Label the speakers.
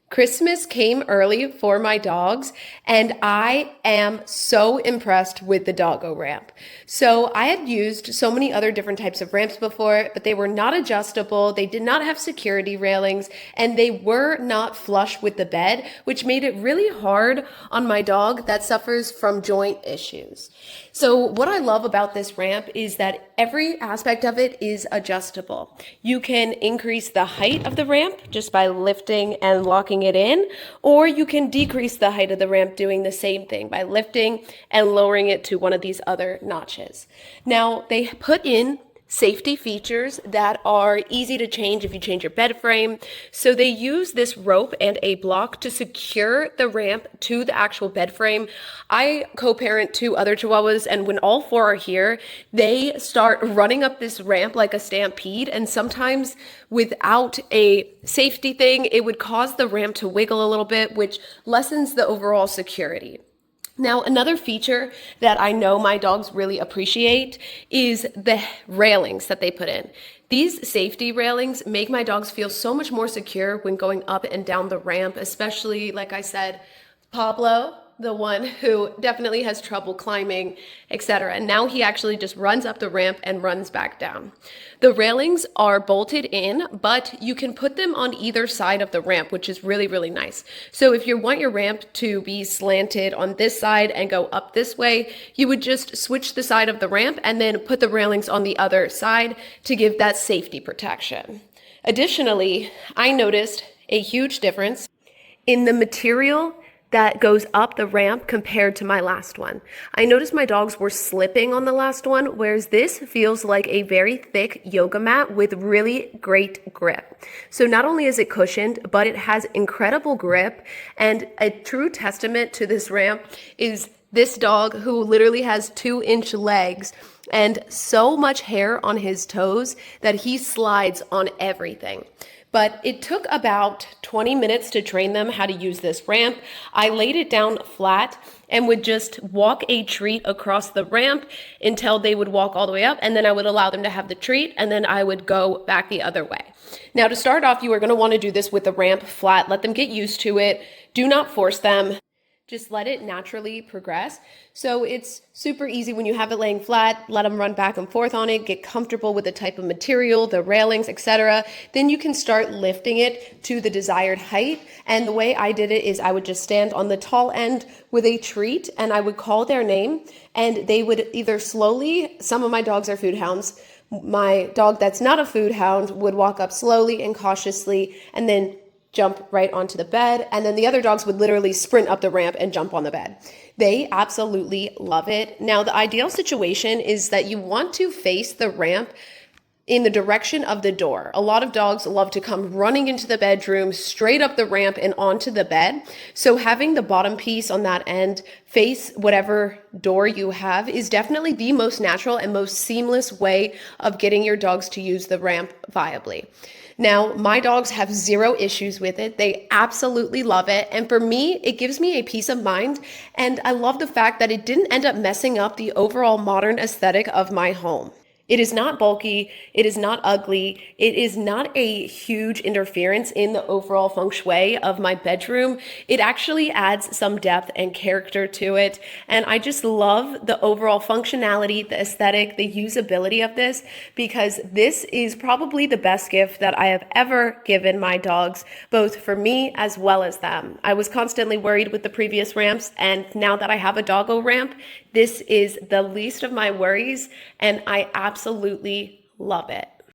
Speaker 1: Christmas came early for my dogs, and I am so impressed with the doggo ramp. So, I had used so many other different types of ramps before, but they were not adjustable, they did not have security railings, and they were not flush with the bed, which made it really hard on my dog that suffers from joint issues. So, what I love about this ramp is that every aspect of it is adjustable. You can increase the height of the ramp just by lifting and locking it in, or you can decrease the height of the ramp doing the same thing by lifting and lowering it to one of these other notches. Now, they put in safety features that are easy to change if you change your bed frame. So they use this rope and a block to secure the ramp to the actual bed frame. I co-parent two other Chihuahuas, and when all four are here, they start running up this ramp like a stampede, and sometimes without a safety thing, it would cause the ramp to wiggle a little bit, which lessens the overall security. Now, another feature that I know my dogs really appreciate is the railings that they put in. These safety railings make my dogs feel so much more secure when going up and down the ramp, especially, like I said, Pablo, the one who definitely has trouble climbing, etc. And now he actually just runs up the ramp and runs back down. The railings are bolted in, but you can put them on either side of the ramp, which is really, really nice. So if you want your ramp to be slanted on this side and go up this way, you would just switch the side of the ramp and then put the railings on the other side to give that safety protection. Additionally, I noticed a huge difference in the material that goes up the ramp compared to my last one. I noticed my dogs were slipping on the last one, whereas this feels like a very thick yoga mat with really great grip. So not only is it cushioned, but it has incredible grip, and a true testament to this ramp is this dog who literally has 2-inch legs and so much hair on his toes that he slides on everything. But it took about 20 minutes to train them how to use this ramp. I laid it down flat and would just walk a treat across the ramp until they would walk all the way up, and then I would allow them to have the treat, and then I would go back the other way. Now, to start off, you are going to want to do this with the ramp flat. Let them get used to it. Do not force them. Just let it naturally progress. So it's super easy when you have it laying flat, let them run back and forth on it, get comfortable with the type of material, the railings, etc. Then you can start lifting it to the desired height. And the way I did it is I would just stand on the tall end with a treat and I would call their name, and they would either slowly, some of my dogs are food hounds, my dog that's not a food hound would walk up slowly and cautiously and then jump right onto the bed, and then the other dogs would literally sprint up the ramp and jump on the bed. They absolutely love it. Now, the ideal situation is that you want to face the ramp in the direction of the door. A lot of dogs love to come running into the bedroom, straight up the ramp and onto the bed. So having the bottom piece on that end face whatever door you have is definitely the most natural and most seamless way of getting your dogs to use the ramp viably. Now, my dogs have zero issues with it. They absolutely love it. And for me, it gives me a peace of mind. And I love the fact that it didn't end up messing up the overall modern aesthetic of my home. It is not bulky, it is not ugly, it is not a huge interference in the overall feng shui of my bedroom. It actually adds some depth and character to it, and I just love the overall functionality, the aesthetic, the usability of this, because this is probably the best gift that I have ever given my dogs, both for me as well as them. I was constantly worried with the previous ramps, and now that I have a doggo ramp, this is the least of my worries, and I absolutely love it.